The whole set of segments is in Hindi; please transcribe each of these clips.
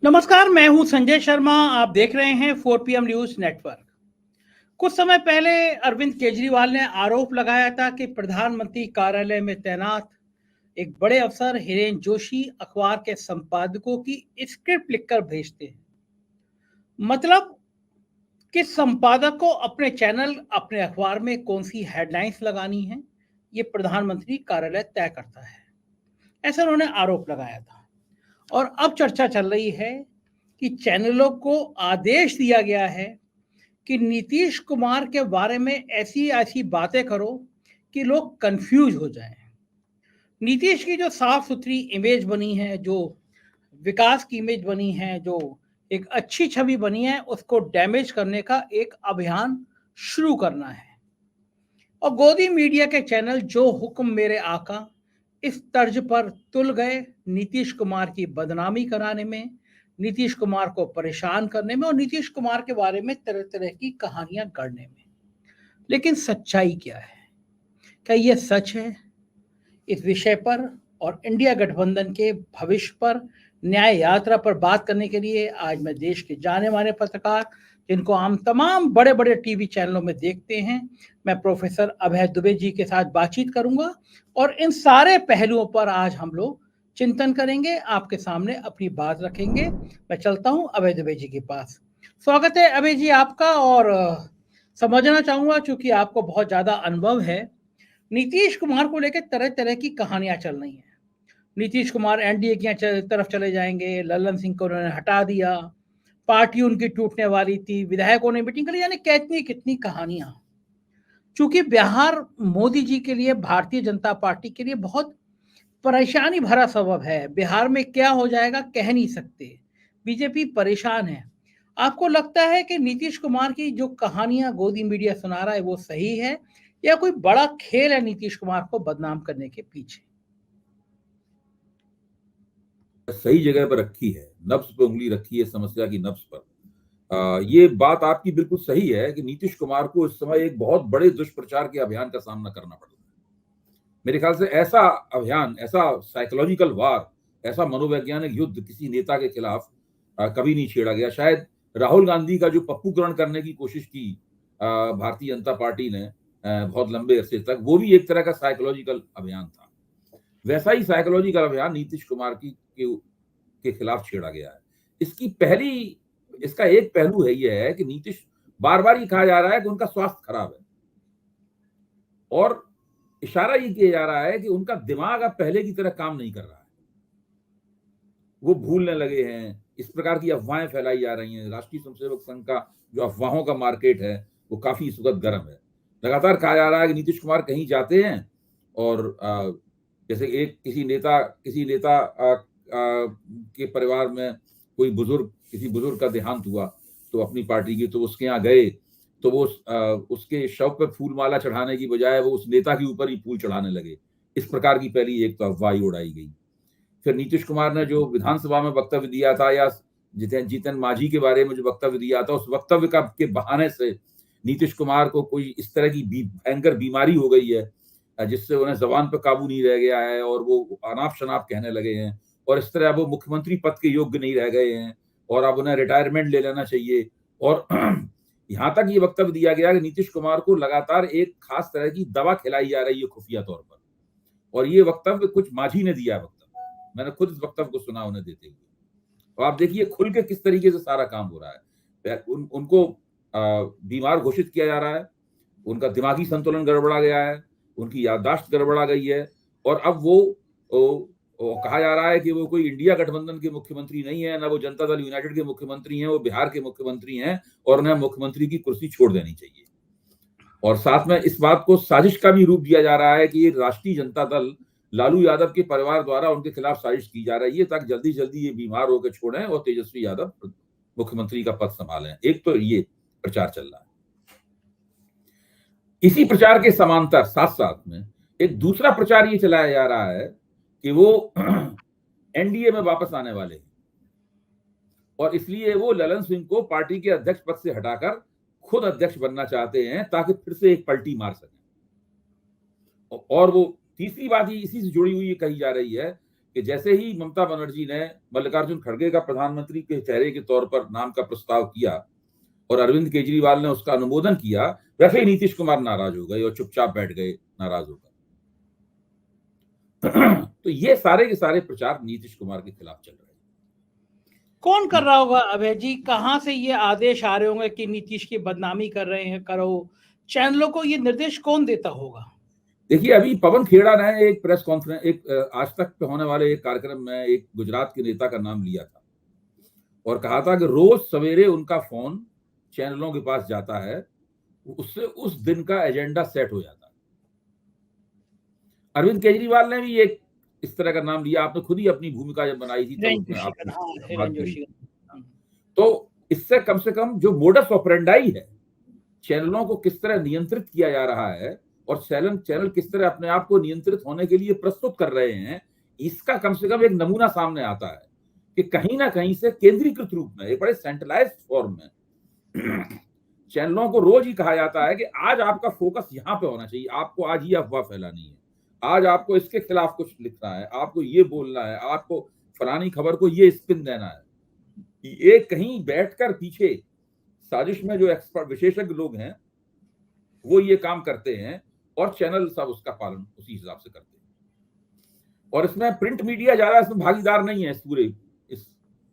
नमस्कार, मैं हूं संजय शर्मा। आप देख रहे हैं 4 PM न्यूज नेटवर्क। कुछ समय पहले अरविंद केजरीवाल ने आरोप लगाया था कि प्रधानमंत्री कार्यालय में तैनात एक बड़े अफसर हिरेन जोशी अखबार के संपादकों की स्क्रिप्ट लिखकर भेजते हैं। मतलब कि संपादक को अपने चैनल, अपने अखबार में कौन सी हेडलाइंस लगानी है, ये प्रधानमंत्री कार्यालय तय करता है। ऐसा उन्होंने आरोप लगाया था। और अब चर्चा चल रही है कि चैनलों को आदेश दिया गया है कि नीतीश कुमार के बारे में ऐसी ऐसी बातें करो कि लोग कंफ्यूज हो जाएं। नीतीश की जो साफ सुथरी इमेज बनी है, जो विकास की इमेज बनी है, जो एक अच्छी छवि बनी है, उसको डैमेज करने का एक अभियान शुरू करना है। और गोदी मीडिया के चैनल जो हुक्म मेरे आका इस तर्ज पर तुल गए नीतीश कुमार की बदनामी कराने में, नीतीश कुमार को परेशान करने में और नीतीश कुमार के बारे में तरह तरह की कहानियां गढ़ने में। लेकिन सच्चाई क्या है? क्या यह सच है? इस विषय पर और इंडिया गठबंधन के भविष्य पर, न्याय यात्रा पर बात करने के लिए आज मैं देश के जाने माने पत्रकार, जिनको आम तमाम बड़े बड़े टीवी चैनलों में देखते हैं, मैं प्रोफेसर अभय दुबे जी के साथ बातचीत करूंगा और इन सारे पहलुओं पर आज हम लोग चिंतन करेंगे, आपके सामने अपनी बात रखेंगे। मैं चलता हूं अभय दुबे जी के पास। स्वागत है अभय जी आपका। और समझना चाहूंगा, चूंकि आपको बहुत ज्यादा अनुभव है, नीतीश कुमार को लेकर तरह तरह की कहानियां चल रही हैं। नीतीश कुमार एनडीए की तरफ चले जाएंगे, लल्लन सिंह को उन्होंने हटा दिया, पार्टी उनकी टूटने वाली थी, विधायकों ने मीटिंग करी, यानी कितनी कितनी कहानियां। चूंकि बिहार मोदी जी के लिए, भारतीय जनता पार्टी के लिए बहुत परेशानी भरा सबब है। बिहार में क्या हो जाएगा कह नहीं सकते। बीजेपी परेशान है। आपको लगता है कि नीतीश कुमार की जो कहानियां गोदी मीडिया सुना रहा है वो सही है, या कोई बड़ा खेल है नीतीश कुमार को बदनाम करने के पीछे? सही जगह पर रखी है, नब्ज पे उंगली रखी है, समस्या की नब्ज पर। ये बात आपकी बिल्कुल सही है कि नीतीश कुमार को इस समय एक बहुत बड़े दुष्प्रचार के अभियान का सामना करना पड़ रहा है। मेरे ख्याल से ऐसा अभियान, ऐसा साइकोलॉजिकल वार, ऐसा मनोवैज्ञानिक युद्ध किसी नेता के खिलाफ कभी नहीं छेड़ा गया। शायद राहुल गांधी का जो पप्पूकरण करने की कोशिश की भारतीय जनता पार्टी ने बहुत लंबे अरसे तक, वो भी एक तरह का साइकोलॉजिकल अभियान था। वैसा ही साइकोलॉजिकल अभियान नीतीश कुमार के खिलाफ छेड़ा गया है। इसका एक पहलू है, यह है कि नीतीश, बार बार ये कहा जा रहा है कि उनका स्वास्थ्य खराब है, और इशारा ये किया जा रहा है कि उनका दिमाग अब पहले की तरह काम नहीं कर रहा है, वो भूलने लगे हैं। इस प्रकार की अफवाहें फैलाई जा रही हैं। राष्ट्रीय स्वयंसेवक संघ का जो अफवाहों का मार्केट है वो काफी इस वक्त गर्म है। लगातार कहा जा रहा है कि नीतीश कुमार कहीं जाते हैं और जैसे एक किसी नेता के परिवार में किसी बुजुर्ग का देहांत हुआ तो अपनी पार्टी की, तो उसके यहाँ गए तो वो उसके शव पर फूल माला चढ़ाने की बजाय वो उस नेता के ऊपर ही फूल चढ़ाने लगे। इस प्रकार की पहली एक तो अफवाह उड़ाई गई। फिर नीतीश कुमार ने जो विधानसभा में वक्तव्य दिया था, या जीतन मांझी के बारे में जो वक्तव्य दिया था, उस वक्तव्य के बहाने से नीतीश कुमार को कोई इस तरह की भयंकर बीमारी हो गई है जिससे उन्हें जबान पर काबू नहीं रह गया है और वो अनाप शनाप कहने लगे हैं, और इस तरह वो मुख्यमंत्री पद के योग्य नहीं रह गए हैं और अब उन्हें रिटायरमेंट ले लेना चाहिए। और यहां तक ये वक्तव्य दिया गया कि नीतीश कुमार को लगातार एक खास तरह की दवा खिलाई जा रही है खुफिया तौर पर, और ये वक्तव्य कुछ मांझी ने दिया है वक्तव्य। मैंने खुद इस वक्तव्य को सुना उन्हें देते हुए। तो आप देखिए खुल के किस तरीके से सारा काम हो रहा है। उनको बीमार घोषित किया जा रहा है, उनका दिमागी संतुलन गड़बड़ा गया है, उनकी याददाश्त गड़बड़ा गई है, और अब वो कहा जा रहा है कि वो कोई इंडिया गठबंधन के मुख्यमंत्री नहीं है, ना वो जनता दल यूनाइटेड के मुख्यमंत्री हैं, वो बिहार के मुख्यमंत्री हैं और उन्हें मुख्यमंत्री की कुर्सी छोड़ देनी चाहिए। और साथ में इस बात को साजिश का भी रूप दिया जा रहा है कि राष्ट्रीय जनता दल, लालू यादव के परिवार द्वारा उनके खिलाफ साजिश की जा रही है ताकि जल्दी जल्दी ये बीमार होकर छोड़ें और तेजस्वी यादव मुख्यमंत्री का पद संभालें। एक तो ये प्रचार चल रहा है। इसी प्रचार के समांतर साथ साथ में एक दूसरा प्रचार ये चलाया जा रहा है कि वो एनडीए में वापस आने वाले हैं, और इसलिए वो ललन सिंह को पार्टी के अध्यक्ष पद से हटाकर खुद अध्यक्ष बनना चाहते हैं ताकि फिर से एक पलटी मार सकें। और वो तीसरी बात ही इसी से जुड़ी हुई कही जा रही है कि जैसे ही ममता बनर्जी ने मल्लिकार्जुन खड़गे का प्रधानमंत्री के चेहरे के तौर पर नाम का प्रस्ताव किया और अरविंद केजरीवाल ने उसका अनुमोदन किया, वैसे ही नीतीश कुमार नाराज हो गए और चुपचाप बैठ गए नाराज होकर। तो ये सारे के सारे प्रचार नीतीश कुमार के खिलाफ चल रहे हैं। कौन कर रहा होगा अभय जी? कहां से ये आदेश आ रहे होंगे कि नीतीश की बदनामी कर रहे हैं, करो? चैनलों को ये निर्देश कौन देता होगा? देखिए, अभी पवन खेड़ा ने एक प्रेस कॉन्फ्रेंस, एक आज तक पे होने वाले एक कार्यक्रम में एक गुजरात के नेता का नाम लिया था और कहा था कि रोज सवेरे उनका फोन चैनलों के पास जाता है, उससे उस दिन का एजेंडा सेट हो जाता है। अरविंद केजरीवाल ने भी एक इस तरह का नाम लिया। आपने खुद ही अपनी भूमिका जब बनाई थी तब उसमें आपने बात की। तो इससे कम से कम जो मोडस ऑपरेंडाई है, चैनलों को किस तरह नियंत्रित किया जा रहा है और चैनल किस तरह अपने आप को नियंत्रित होने के लिए प्रस्तुत कर रहे हैं, इसका कम से कम एक नमूना सामने आता है कि कहीं ना कहीं से केंद्रीकृत रूप में, एक बड़े सेंट्रलाइज्ड फॉर्म में चैनलों को रोज ही कहा जाता है कि आज आपका फोकस यहाँ पे होना चाहिए, आपको आज ये अफवाह फैलानी है, आज आपको इसके खिलाफ कुछ लिखना है, आपको ये बोलना है, आपको फलानी खबर को ये स्पिन देना है। ये कहीं बैठकर पीछे साजिश में जो एक्सपर्ट विशेषज्ञ लोग हैं वो ये काम करते हैं और चैनल सब उसका पालन उसी हिसाब से करते हैं। और इसमें प्रिंट मीडिया ज्यादा इसमें भागीदार नहीं है, इस पूरे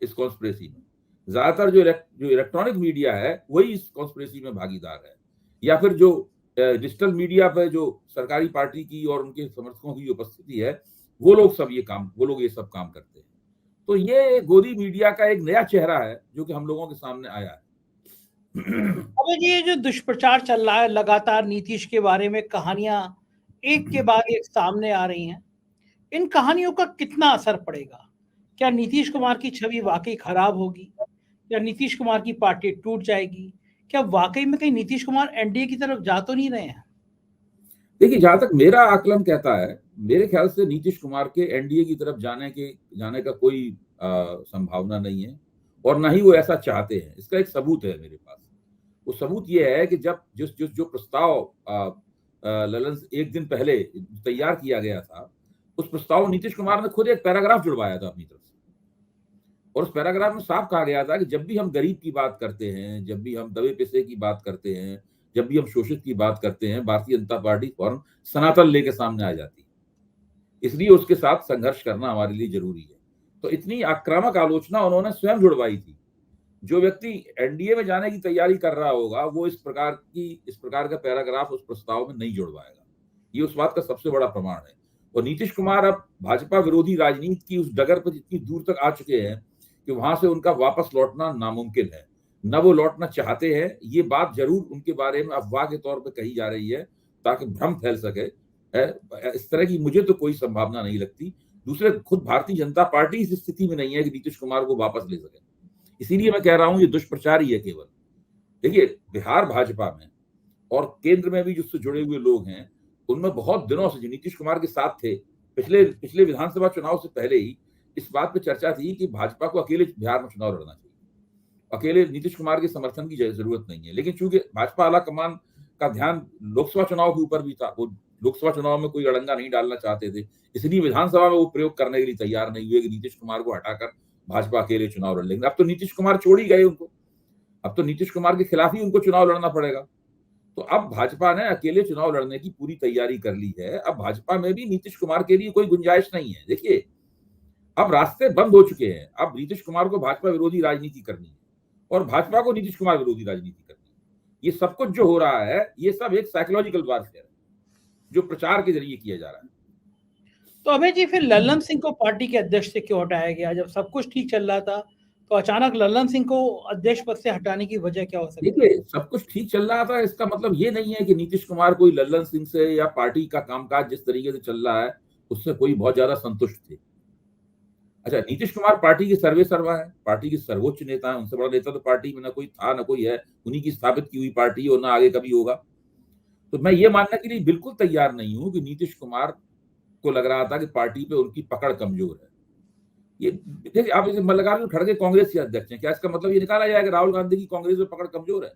इस कॉन्स्पिरेसी में। ज्यादातर जो इलेक्ट्रॉनिक मीडिया है वही इस कॉन्स्पिरेसी में भागीदार है, या फिर जो डिजिटल मीडिया पर जो सरकारी पार्टी की और उनके समर्थकों की उपस्थिति है, वो लोग ये सब काम करते हैं। तो ये गोदी मीडिया का एक नया चेहरा है जो कि हम लोगों के सामने आया है। अबे जी, ये जो दुष्प्रचार चल रहा है लगातार नीतीश के बारे में, कहानियां एक के बाद एक सामने आ रही हैं, इन कहानियों का कितना असर पड़ेगा? क्या नीतीश कुमार की छवि वाकई खराब होगी? या नीतीश कुमार की पार्टी टूट जाएगी? क्या वाकई में कहीं नीतीश कुमार एनडीए की तरफ जा तो नहीं रहे हैं? देखिए, जहां तक मेरा आकलन कहता है, मेरे ख्याल से नीतीश कुमार के एनडीए की तरफ जाने का कोई संभावना नहीं है और ना ही वो ऐसा चाहते हैं। इसका एक सबूत है मेरे पास। वो सबूत ये है कि जब जो प्रस्ताव ललन एक दिन पहले तैयार किया गया था, उस प्रस्ताव में नीतीश कुमार ने खुद एक पैराग्राफ जुड़वाया था अपनी तरफ से और उस पैराग्राफ में साफ कहा गया था कि जब भी हम गरीब की बात करते हैं, जब भी हम दबे पेशे की बात करते हैं, जब भी हम शोषित की बात करते हैं, भारतीय जनता पार्टी फौरन सनातन लेके सामने आ जाती है। इसलिए उसके साथ संघर्ष करना हमारे लिए जरूरी है। तो इतनी आक्रामक आलोचना उन्होंने स्वयं जुड़वाई थी। जो व्यक्ति एनडीए में जाने की तैयारी कर रहा होगा वो इस प्रकार का पैराग्राफ उस प्रस्ताव में नहीं जुड़वाएगा। ये उस बात का सबसे बड़ा प्रमाण है। और नीतीश कुमार अब भाजपा विरोधी राजनीति की उस डगर पर इतनी दूर तक आ चुके हैं कि वहां से उनका वापस लौटना नामुमकिन है। न वो लौटना चाहते हैं। ये बात जरूर उनके बारे में अफवाह के तौर पर कही जा रही है ताकि भ्रम फैल सके। इस तरह की मुझे तो कोई संभावना नहीं लगती। दूसरे, खुद भारतीय जनता पार्टी इस स्थिति में नहीं है कि नीतीश कुमार को वापस ले सके। इसीलिए मैं कह रहा हूं ये दुष्प्रचार ही है केवल। देखिए, बिहार भाजपा में और केंद्र में भी जिससे जुड़े हुए लोग हैं, उनमें बहुत दिनों से जो नीतीश कुमार के साथ थे, पिछले विधानसभा चुनाव से पहले ही इस बात पे चर्चा थी कि भाजपा को अकेले बिहार में चुनाव लड़ना चाहिए, अकेले नीतीश कुमार के समर्थन की जरूरत नहीं है। लेकिन चूंकि भाजपा आला कमान का ध्यान लोकसभा चुनाव के ऊपर भी था, वो लोकसभा चुनाव में कोई अड़ंगा नहीं डालना चाहते थे, इसलिए विधानसभा में वो प्रयोग करने के लिए तैयार नहीं हुए कि नीतीश कुमार को हटाकर भाजपा अकेले चुनाव लड़ लेंगे। अब तो नीतीश कुमार छोड़ ही गए उनको, अब तो नीतीश कुमार के खिलाफ ही उनको चुनाव लड़ना पड़ेगा। तो अब भाजपा ने अकेले चुनाव लड़ने की पूरी तैयारी कर ली है। अब भाजपा में भी नीतीश कुमार के लिए कोई गुंजाइश नहीं है। देखिए, अब रास्ते बंद हो चुके हैं। अब नीतीश कुमार को भाजपा विरोधी राजनीति करनी है और भाजपा को नीतीश कुमार विरोधी राजनीति करनी है। ये सब कुछ जो हो रहा है, ये सब एक साइकोलॉजिकल वारफेयर है जो प्रचार के जरिए किया जा रहा है। तो अभय जी, फिर लल्लन सिंह को पार्टी के अध्यक्ष से क्यों हटाया गया? जब सब कुछ ठीक चल रहा था तो अचानक लल्लन सिंह को अध्यक्ष पद से हटाने की वजह क्या हो सकती है? देखिए, सब कुछ ठीक चल रहा था, इसका मतलब ये नहीं है कि नीतीश कुमार कोई लल्लन सिंह से या पार्टी का कामकाज जिस तरीके से चल रहा है उससे कोई बहुत ज्यादा संतुष्ट थे। अच्छा, नीतीश कुमार पार्टी के सर्वे सर्वा है, पार्टी के सर्वोच्च नेता है। उनसे बड़ा नेता तो पार्टी में ना कोई था ना कोई है। उन्हीं की स्थापित की हुई पार्टी है और ना आगे कभी होगा। तो मैं ये मानने के लिए बिल्कुल तैयार नहीं हूं कि नीतीश कुमार को लग रहा था कि पार्टी पे उनकी पकड़ कमजोर है। ये देखिए, आप इसे मल्लिकार्जुन खड़गे कांग्रेस के अध्यक्ष हैं, क्या इसका मतलब ये निकाला जाए कि राहुल गांधी की कांग्रेस में पकड़ कमजोर है?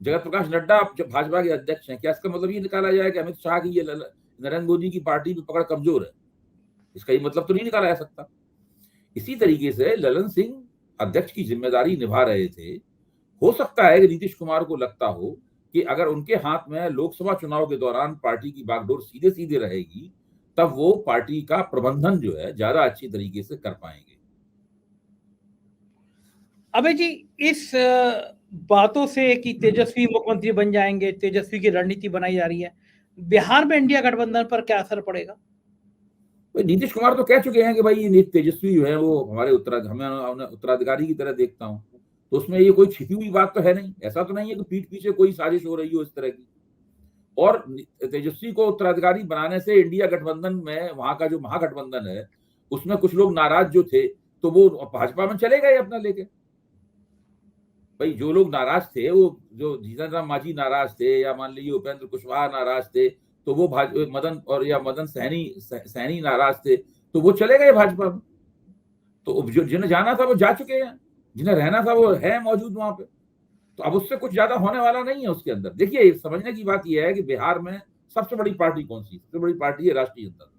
जगत प्रकाश नड्डा जब भाजपा के अध्यक्ष हैं, क्या इसका मतलब ये निकाला जाए कि अमित शाह की ये नरेंद्र मोदी की पार्टी में पकड़ कमजोर है? इसका ये मतलब तो नहीं निकाला जा सकता। इसी तरीके से ललन सिंह अध्यक्ष की जिम्मेदारी निभा रहे थे। हो सकता है कि नीतीश कुमार को लगता हो कि अगर उनके हाथ में लोकसभा चुनाव के दौरान पार्टी की बागडोर सीधे सीधे रहेगी, तब वो पार्टी का प्रबंधन जो है ज्यादा अच्छी तरीके से कर पाएंगे। अबे जी, इस बातों से कि तेजस्वी मुख्यमंत्री बन जाएंगे, तेजस्वी की रणनीति बनाई जा रही है, बिहार में इंडिया गठबंधन पर क्या असर पड़ेगा? नीतीश कुमार तो कह चुके हैं कि भाई ये तेजस्वी जो है वो हमारे उत्तराधिकारी की तरह देखता हूं, तो उसमें ये कोई छिपी हुई बात तो है नहीं। ऐसा तो नहीं है कि पीठ पीछे कोई साजिश हो रही हो इस तरह की। और तेजस्वी को उत्तराधिकारी बनाने से इंडिया गठबंधन में, वहां का जो महागठबंधन है, उसमें कुछ लोग नाराज जो थे, तो वो भाजपा में चले गए अपना लेके। भाई जो लोग नाराज थे, वो जो जीतन राम मांझी नाराज थे, या मान लीजिए उपेंद्र कुशवाहा नाराज थे, तो वो मदन सहनी नाराज थे, तो वो चले गए भाजपा में। तो जिन्हें जाना था वो जा चुके हैं, जिन्हें रहना था वो है मौजूद वहां पे। तो अब उससे कुछ ज्यादा होने वाला नहीं है उसके अंदर। देखिए, समझने की बात यह है कि बिहार में सबसे बड़ी पार्टी कौन सी? सबसे बड़ी पार्टी है राष्ट्रीय जनता दल।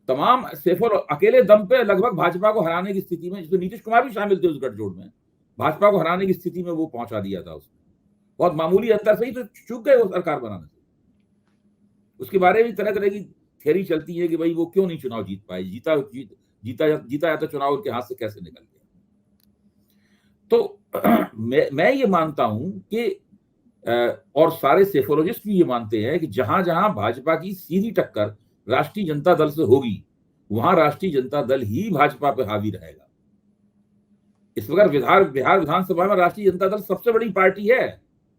तमाम सेफर अकेले दम पे लगभग भाजपा को हराने की स्थिति में, जिसमें नीतीश कुमार भी शामिल थे उस गठजोड़ में, भाजपा को हराने की स्थिति में वो पहुंचा दिया था उसने। बहुत मामूली अंतर से ही तो चूक गए वो सरकार बनाने से। उसके बारे में तरह तरह की थ्योरी चलती है कि भाई वो क्यों नहीं चुनाव जीत पाए, जीता या तो चुनाव उनके हाथ से कैसे निकल गया। तो मैं ये मानता हूं कि और सारे सेफोलॉजिस्ट भी ये मानते हैं कि जहां जहां भाजपा की सीधी टक्कर राष्ट्रीय जनता दल से होगी, वहां राष्ट्रीय जनता दल ही भाजपा पे हावी रहेगा। इस वक्त बिहार विधानसभा में राष्ट्रीय जनता दल सबसे बड़ी पार्टी है।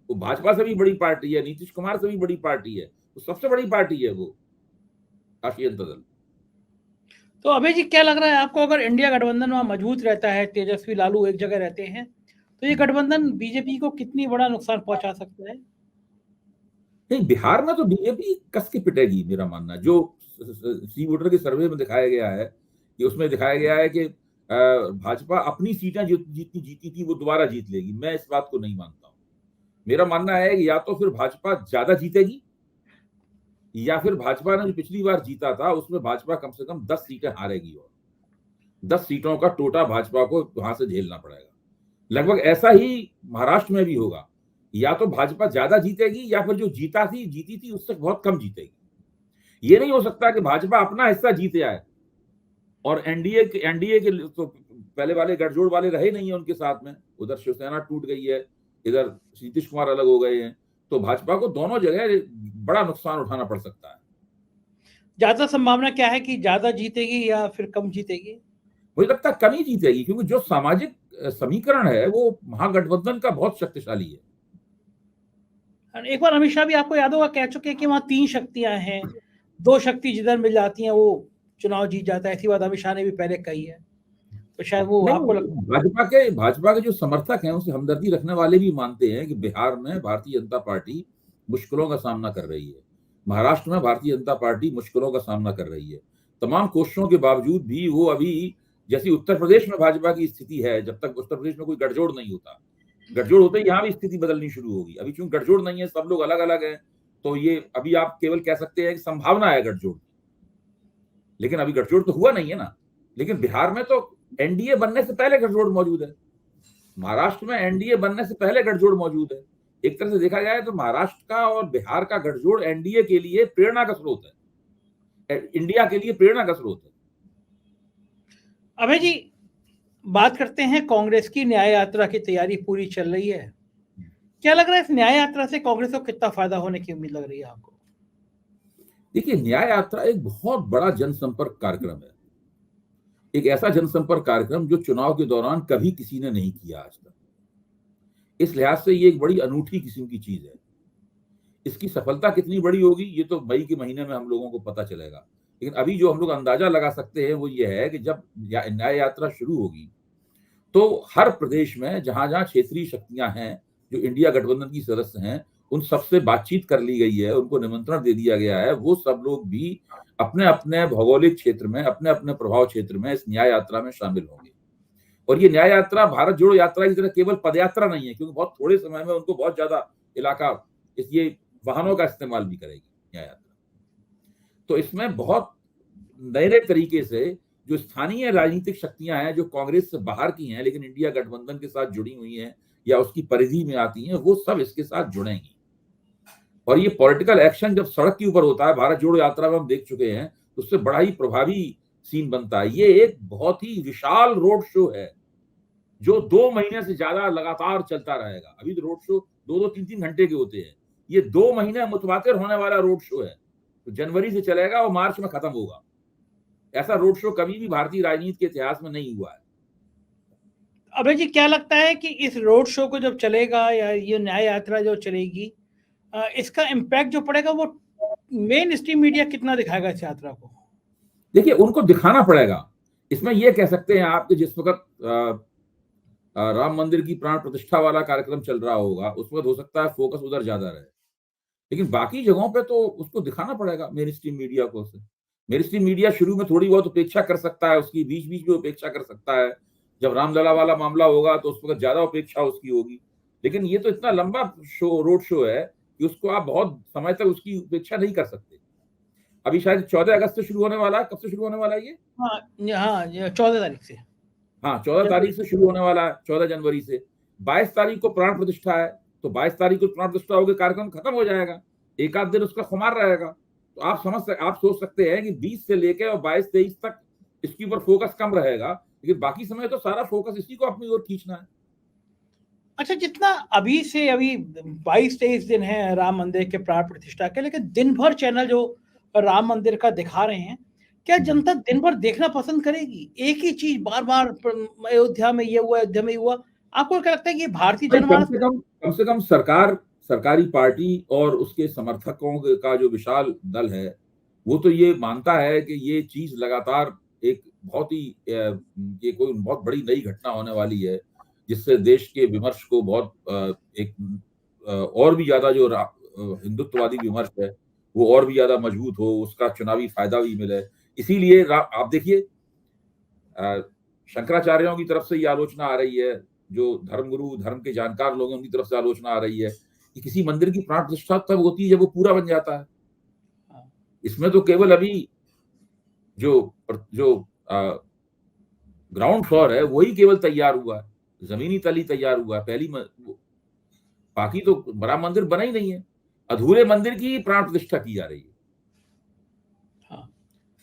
वो भाजपा से भी बड़ी पार्टी है, नीतीश कुमार से भी बड़ी पार्टी है, वो सबसे बड़ी पार्टी है वो राष्ट्रीय जनता दल। तो अभय जी, क्या लग रहा है आपको, अगर इंडिया गठबंधन वहां मजबूत रहता है, तेजस्वी लालू एक जगह रहते हैं, तो ये गठबंधन बीजेपी को कितनी बड़ा नुकसान पहुंचा सकता है? नहीं, बिहार में तो बीजेपी कस के पिटेगी। मेरा मानना जो सी वोटर के सर्वे में दिखाया गया है, कि उसमें दिखाया गया है कि भाजपा अपनी सीटें जितनी जीती थी वो दोबारा जीत लेगी। मैं इस बात को नहीं मानता हूं। मेरा मानना है कि या तो फिर भाजपा ज्यादा जीतेगी, या फिर भाजपा ने जो पिछली बार जीता था उसमें भाजपा कम से कम 10 सीटें हारेगी, और 10 सीटों का टोटा भाजपा को वहां से झेलना पड़ेगा। लगभग ऐसा ही महाराष्ट्र में भी होगा। या तो भाजपा ज्यादा जीतेगी, या फिर जो जीती थी उससे बहुत कम जीतेगी। ये नहीं हो सकता कि भाजपा अपना हिस्सा जीते आए और एनडीए के तो पहले वाले गठजोड़ वाले रहे नहीं है उनके साथ में। उधर शिवसेना टूट गई है, इधर नीतीश कुमार अलग हो गए हैं, तो भाजपा को दोनों जगह बड़ा नुकसान उठाना पड़ सकता है। ज्यादा संभावना क्या है कि ज्यादा जीतेगी या फिर कम जीतेगी? मुझे लगता है कम ही जीतेगी, क्योंकि जो सामाजिक समीकरण है वो महागठबंधन का बहुत शक्तिशाली है। एक बार अमित शाह भी, आपको याद होगा, कह चुके हैं कि वहां 3 शक्तियां हैं, 2 शक्ति जिधर मिल जाती हैं वो चुनाव जीत जाता है। ऐसी बात अमित शाह ने भी पहले कही है, तो शायद वो आपको भाजपा के जो समर्थक हैं, उसे हमदर्दी रखने वाले भी मानते हैं कि बिहार में भारतीय जनता पार्टी मुश्किलों का सामना कर रही है, महाराष्ट्र में भारतीय जनता पार्टी मुश्किलों का सामना कर रही है। तमाम कोशिशों के बावजूद भी वो अभी, जैसी उत्तर प्रदेश में भाजपा की स्थिति है, जब तक उत्तर प्रदेश में कोई गठजोड़ नहीं होता, गठजोड़ होते ही यहाँ भी स्थिति बदलनी शुरू होगी। अभी चूंकि गठजोड़ नहीं है, सब लोग अलग अलग हैं, तो ये अभी आप केवल कह सकते हैं कि संभावना है गठजोड़, लेकिन अभी गठजोड़ तो हुआ नहीं है ना। लेकिन बिहार में तो एनडीए बनने से पहले गठजोड़ मौजूद है, महाराष्ट्र में एनडीए बनने से पहले गठजोड़ मौजूद है। एक तरह से देखा जाए तो महाराष्ट्र का और बिहार का गठजोड़ एनडीए के लिए प्रेरणा का स्रोत है, इंडिया के लिए प्रेरणा का स्रोत है। अभय जी, बात करते हैं कांग्रेस की। न्याय यात्रा की तैयारी पूरी चल रही है। क्या लग रहा है इस न्याय यात्रा से कांग्रेस को कितना फायदा होने की उम्मीद लग रही है आपको? देखिए, न्याय यात्रा एक बहुत बड़ा जनसंपर्क कार्यक्रम है, एक ऐसा जनसंपर्क कार्यक्रम जो चुनाव के दौरान कभी किसी ने नहीं किया आज तक। इस लिहाज से ये एक बड़ी अनूठी किस्म की चीज है। इसकी सफलता कितनी बड़ी होगी ये तो मई के महीने में हम लोगों को पता चलेगा, लेकिन अभी जो हम लोग अंदाजा लगा सकते हैं वो ये है कि जब न्याय यात्रा शुरू होगी तो हर प्रदेश में जहां जहां क्षेत्रीय शक्तियां हैं, जो इंडिया गठबंधन की सदस्य हैं, उन सबसे बातचीत कर ली गई है, उनको निमंत्रण दे दिया गया है। वो सब लोग भी अपने अपने भौगोलिक क्षेत्र में, अपने अपने प्रभाव क्षेत्र में इस न्याय यात्रा में शामिल होंगे। और ये न्याय यात्रा भारत जोड़ो यात्रा की तरह केवल पदयात्रा नहीं है, क्योंकि बहुत थोड़े समय में उनको बहुत ज्यादा इलाका, इसलिए वाहनों का इस्तेमाल भी करेगी न्याय यात्रा। तो इसमें बहुत नए नए तरीके से जो स्थानीय राजनीतिक शक्तियां हैं, जो कांग्रेस से बाहर की हैं लेकिन इंडिया गठबंधन के साथ जुड़ी हुई हैं या उसकी परिधि में आती हैं, वो सब इसके साथ जुड़ेंगी। और ये पॉलिटिकल एक्शन जब सड़क के ऊपर होता है, भारत जोड़ो यात्रा में हम देख चुके हैं, तो उससे बड़ा ही प्रभावी सीन बनता है। ये एक बहुत ही विशाल रोड शो है जो 2 महीने से ज्यादा लगातार चलता रहेगा। अभी तो रोड शो 2-2, 3-3 घंटे के होते हैं, ये 2 महीने मुतवातिर होने वाला रोड शो है। तो जनवरी से चलेगा और मार्च में खत्म होगा। ऐसा रोड शो कभी भी भारतीय राजनीति के इतिहास में नहीं हुआ है। अभय जी, क्या लगता है कि इस रोड शो को जब चलेगा या ये न्याय यात्रा जो चलेगी, इसका इम्पैक्ट जो पड़ेगा वो मेन स्ट्रीम मीडिया कितना दिखाएगा इस यात्रा को? देखिए, उनको दिखाना पड़ेगा। इसमें ये कह सकते हैं आप कि जिस वक्त राम मंदिर की प्राण प्रतिष्ठा वाला कार्यक्रम चल रहा होगा, उस वक्त हो सकता है फोकस उधर ज्यादा रहे, लेकिन बाकी जगहों पे तो उसको दिखाना पड़ेगा मेन स्ट्रीम मीडिया को। मेन स्ट्रीम मीडिया शुरू में थोड़ी बहुत उपेक्षा कर सकता है, उसकी बीच बीच में उपेक्षा कर सकता है। जब रामलला वाला मामला होगा तो उस वक्त ज्यादा उपेक्षा उसकी होगी, लेकिन ये तो इतना लंबा रोड शो है कि उसको आप बहुत समय तक उसकी उपेक्षा नहीं कर सकते। अभी शायद 14 अगस्त से शुरू होने वाला है। कब से शुरू होने वाला है ये? हाँ, 14 तारीख से। हाँ, 14 तारीख से शुरू होने वाला है, 14 जनवरी से। 22 तारीख को प्राण प्रतिष्ठा है, तो 22 तारीख को प्राण प्रतिष्ठा होगी, कार्यक्रम खत्म हो जाएगा, एक आध दिन उसका खुमार रहेगा। तो आप सोच सकते हैं कि 20 से लेकर और 22-23 तक इसके ऊपर फोकस कम रहेगा, लेकिन बाकी समय तो सारा फोकस इसी को अपनी ओर खींचना है। अच्छा, जितना अभी 22-23 दिन है राम मंदिर के प्राण प्रतिष्ठा के, लेकिन दिन भर चैनल जो राम मंदिर का दिखा रहे हैं, क्या जनता दिन भर देखना पसंद करेगी? एक ही चीज बार बार, अयोध्या में ये हुआ, अयोध्या में ये हुआ। आपको क्या लगता है कि भारतीय जनमानस कम से कम सरकारी पार्टी और उसके समर्थकों का जो विशाल दल है, वो तो ये मानता है कि ये चीज लगातार एक बहुत ही ये कोई बहुत बड़ी नई घटना होने वाली है, जिससे देश के विमर्श को बहुत और भी ज्यादा जो हिंदुत्ववादी विमर्श है वो और भी ज्यादा मजबूत हो, उसका चुनावी फायदा भी मिले। इसीलिए आप देखिए, शंकराचार्यों की तरफ से ये आलोचना आ रही है, जो धर्मगुरु, धर्म के जानकार लोग हैं उनकी तरफ से आलोचना आ रही है कि किसी मंदिर की प्राण प्रतिष्ठा तब होती है जब वो पूरा बन जाता है। इसमें तो केवल अभी जो ग्राउंड फ्लोर है वही केवल तैयार हुआ है, जमीनी तल ही तैयार हुआ है, बाकी तो बड़ा मंदिर बना ही नहीं है। अधूरे मंदिर की प्राण प्रतिष्ठा की जा रही है।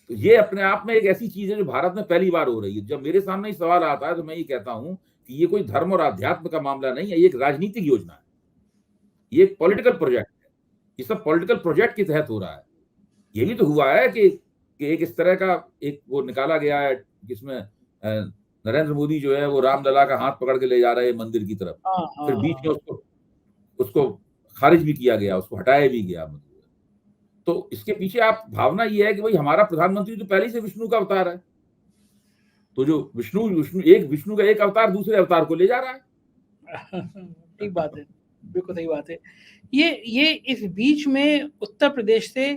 तो ये अपने आप में एक ऐसी चीज है जो भारत में पहली बार हो रही है। जब मेरे सामने सवाल आता है तो मैं ये कहता हूं कि ये कोई धर्म और अध्यात्म का मामला नहीं है, ये एक राजनीतिक योजना है, ये एक पॉलिटिकल प्रोजेक्ट है। ये सब पॉलिटिकल प्रोजेक्ट के तहत हो रहा है। ये भी तो हुआ है कि एक इस तरह का एक वो निकाला गया है जिसमें नरेंद्र मोदी जो है वो रामलला का हाथ पकड़ के ले जा रहे हैं मंदिर की तरफ, फिर बीच में उसको खारिज भी किया गया, उसको हटाया भी गया। तो इसके पीछे आप भावना ये है कि भाई हमारा प्रधानमंत्री तो पहले से विष्णु का अवतार है, तो जो विष्णु का एक अवतार दूसरे अवतार को ले जा रहा है। ठीक बात है, बिल्कुल सही बात है। ये इस बीच में उत्तर प्रदेश से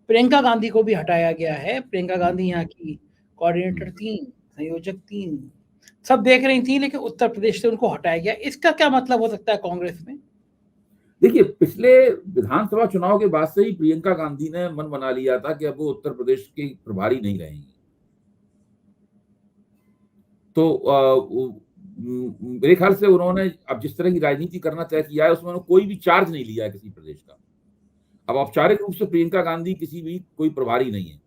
प्रियंका गांधी को भी हटाया गया है। प्रियंका गांधी यहाँ की कोऑर्डिनेटर 3, संयोजक 3 सब देख रही थी, लेकिन उत्तर प्रदेश से उनको हटाया गया। इसका क्या मतलब हो सकता है कांग्रेस में? देखिए, पिछले विधानसभा चुनाव के बाद से ही प्रियंका गांधी ने मन बना लिया था कि अब वो उत्तर प्रदेश की प्रभारी नहीं रहेंगी। तो मेरे ख्याल से उन्होंने अब जिस तरह की राजनीति करना तय किया है उसमें कोई भी चार्ज नहीं लिया है किसी प्रदेश का। अब औपचारिक रूप से प्रियंका गांधी किसी भी कोई प्रभारी नहीं है।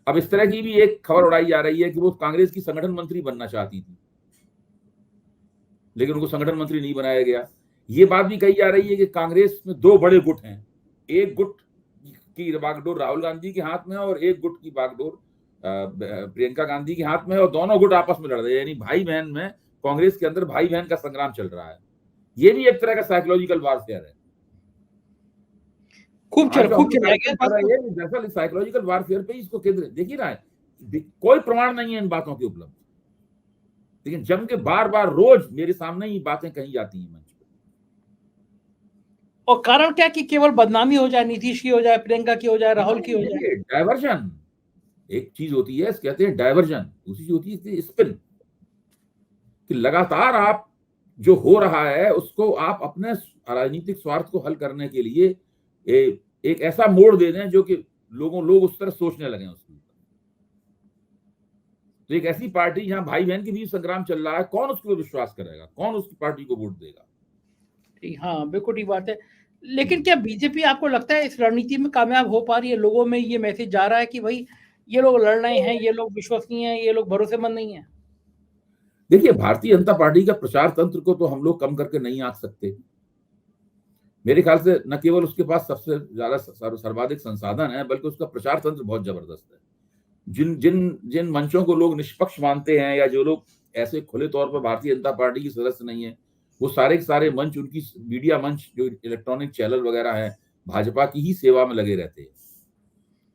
अब इस तरह की भी एक खबर उड़ाई जा रही है कि वो कांग्रेस की संगठन मंत्री बनना चाहती थी, लेकिन उनको संगठन मंत्री नहीं बनाया गया। ये बात भी कही जा रही है कि कांग्रेस में 2 बड़े गुट हैं, एक गुट की बागडोर राहुल गांधी के हाथ में है और एक गुट की बागडोर प्रियंका गांधी के हाथ में है, और दोनों गुट आपस में लड़ रहे हैं, यानी भाई बहन में कांग्रेस के अंदर भाई बहन का संग्राम चल रहा है। ये भी एक तरह का साइकोलॉजिकल वारफेयर है। खूब चल दरअसल साइकोलॉजिकल वारफेयर पे इसको केंद्र देखिए ना, कोई प्रमाण नहीं है इन बातों के उपलब्ध, लेकिन जम के बार बार रोज मेरे सामने ही बातें कही जाती हैं मंच पे। और कारण क्या कि केवल बदनामी हो जाए, नीतीश की हो जाए, प्रियंका की हो जाए, राहुल की हो जाए। डायवर्जन एक चीज होती है, कहते हैं डायवर्जन, दूसरी चीज होती है स्पिन, कि लगातार आप जो हो रहा है उसको आप अपने राजनीतिक स्वार्थ को हल करने के लिए एक ऐसा मोड़ दे दें जो कि लोग उस तरह सोचने लगे उसके ऊपर। तो एक ऐसी पार्टी जहां भाई बहन के बीच संग्राम चल रहा है, कौन उसको विश्वास करेगा, कौन उसकी पार्टी को वोट देगा? हाँ, बिल्कुल ठीक बात है। लेकिन क्या बीजेपी आपको लगता है इस रणनीति में कामयाब हो पा रही है? लोगों में ये मैसेज जा रहा है कि भाई ये लोग लड़ रहे हैं, ये लोग विश्वसनीय हैं, ये लोग भरोसेमंद नहीं है? देखिए, भारतीय जनता पार्टी का प्रचार तंत्र को तो हम लोग कम करके नहीं आंक सकते। मेरे ख्याल से न केवल उसके पास सबसे ज्यादा सर्वाधिक संसाधन है, बल्कि उसका प्रचार तंत्र बहुत जबरदस्त है। जिन जिन जिन मंचों को लोग निष्पक्ष मानते हैं, या जो लोग ऐसे खुले तौर पर भारतीय जनता पार्टी के सदस्य नहीं है, वो सारे के सारे मंच, उनकी मीडिया मंच, जो इलेक्ट्रॉनिक चैनल वगैरह है, भाजपा की ही सेवा में लगे रहते हैं।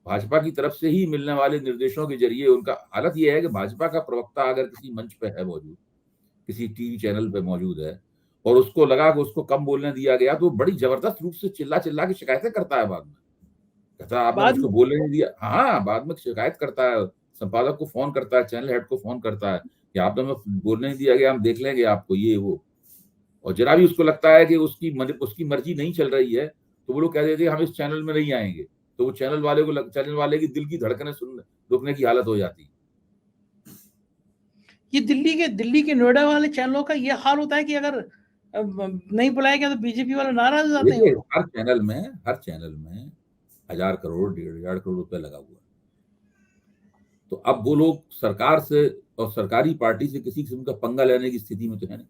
भाजपा की तरफ से ही मिलने वाले निर्देशों के जरिए उनका हालत यह है कि भाजपा का प्रवक्ता अगर किसी मंच पे है मौजूद, किसी टीवी चैनल पे मौजूद है, और उसको लगा कि उसको कम बोलने दिया गया, तो बड़ी जबरदस्त रूप से चिल्ला चिल्ला के शिकायतें करता है। बाद में कहता है आपने बाद मुझको में बोलने नहीं दिया। हाँ, बाद में शिकायत करता है, संपादक को फोन करता है, चैनल हेड को फोन करता है कि आपने मैं बोलने नहीं दिया गया, हम देख लेंगे आपको, ये वो। और जरा भी उसको लगता है कि उसकी मर्जी नहीं चल रही है, तो वो लोग कह देते हैं हम इस चैनल में नहीं आएंगे। तो वो चैनल वाले की दिल की धड़कनें रुकने की हालत हो जाती है। ये दिल्ली के नोएडा वाले चैनलों का ये हाल होता है कि अगर नहीं बुलाया गया तो बीजेपी वाले नाराज हो जाते हैं वो देखिए, लोग। हर चैनल में 1,000 करोड़ 1,500 करोड़ रुपए लगा हुआ है। तो अब वो लोग सरकार से और सरकारी पार्टी से किसी किस्म का पंगा लेने की स्थिति में तो है नहीं।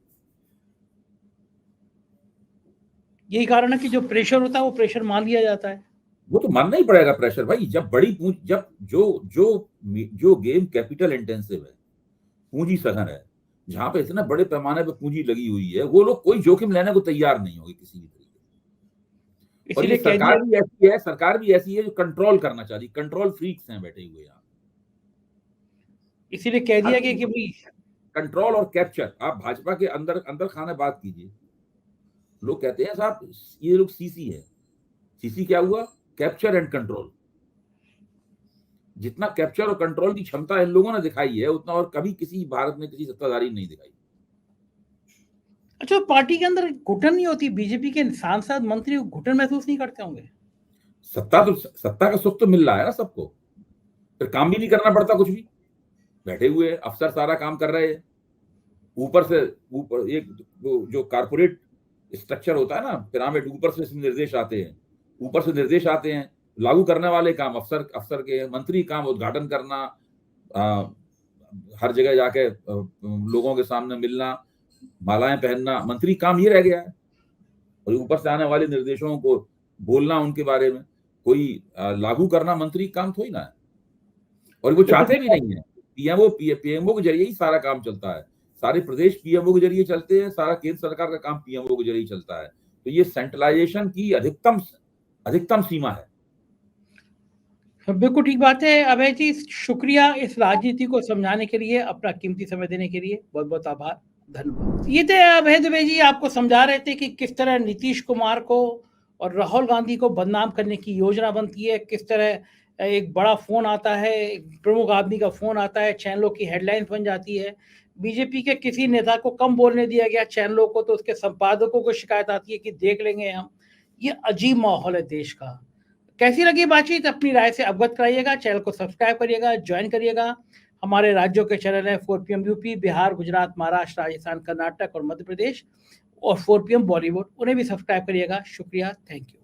यही कारण है कि जो प्रेशर होता है वो प्रेशर मान लिया जाता है। वो तो मानना ही पड़ेगा प्रेशर भाई। जब जब जो गेम कैपिटल इंटेंसिव है, पूंजी सघन है, जहां पे इतना बड़े पैमाने पे पूंजी लगी हुई है, वो लोग कोई जोखिम लेने को तैयार नहीं होगी किसी भी तरीके से। और ये इसीलिए कह दिया, सरकार भी ऐसी है जो कंट्रोल करना चाहती, कंट्रोल फ्रीक्स हैं बैठे हुए यहाँ। इसीलिए कह हर दिया गया चीज कि भाई कंट्रोल और कैप्चर। आप भाजपा के अंदर अंदर खाने बात कीजिए, लोग कहते हैं साहब ये लोग सीसी है। सीसी क्या हुआ? Capture and control. जितना कैप्चर और कंट्रोल की क्षमता इन लोगों ने दिखाई है, उतना और कभी किसी भारत में किसी सत्ताधारी ने नहीं दिखाई। अच्छा, पार्टी के अंदर घुटन नहीं होती? बीजेपी के सांसद मंत्री घुटन महसूस नहीं करते होंगे? सत्ता का सुख तो मिल रहा है ना सबको, फिर काम भी नहीं करना पड़ता कुछ भी। बैठे हुए अफसर सारा काम कर रहे हैं। ऊपर एक जो कारपोरेट स्ट्रक्चर होता है ना, पिरामिड, ऊपर से निर्देश आते हैं, लागू करने वाले काम अफसर के, मंत्री काम उद्घाटन करना, हर जगह जाके लोगों के सामने मिलना, मालाएं पहनना, मंत्री काम ये रह गया है। और ऊपर से आने वाले निर्देशों को बोलना उनके बारे में, कोई लागू करना मंत्री काम थोड़ी ना है। और वो चाहते भी नहीं है। पीएमओ के जरिए ही सारा काम चलता है, सारे प्रदेश पीएमओ के जरिए चलते हैं, सारा केंद्र सरकार का काम पीएमओ के जरिए चलता है। तो ये सेंट्रलाइजेशन की अधिकतम सीमा है। बिल्कुल ठीक बात है अभय जी, शुक्रिया इस राजनीति को समझाने के लिए, अपना कीमती समय देने के लिए बहुत बहुत आभार, धन्यवाद। ये थे अभय दुबे जी, आपको समझा रहे थे कि किस तरह नीतीश कुमार को और राहुल गांधी को बदनाम करने की योजना बनती है, किस तरह एक बड़ा फोन आता है, एक प्रमुख आदमी का फोन आता है, चैनलों की हेडलाइंस बन जाती है। बीजेपी के किसी नेता को कम बोलने दिया गया चैनलों को, तो उसके संपादकों को शिकायत आती है कि देख लेंगे हम। ये अजीब माहौल है देश का। कैसी लगी बातचीत? अपनी राय से अवगत कराइएगा, चैनल को सब्सक्राइब करिएगा, ज्वाइन करिएगा। हमारे राज्यों के चैनल है 4PM यूपी, बिहार, गुजरात, महाराष्ट्र, राजस्थान, कर्नाटक और मध्य प्रदेश, और 4PM बॉलीवुड, उन्हें भी सब्सक्राइब करिएगा। शुक्रिया, थैंक यू।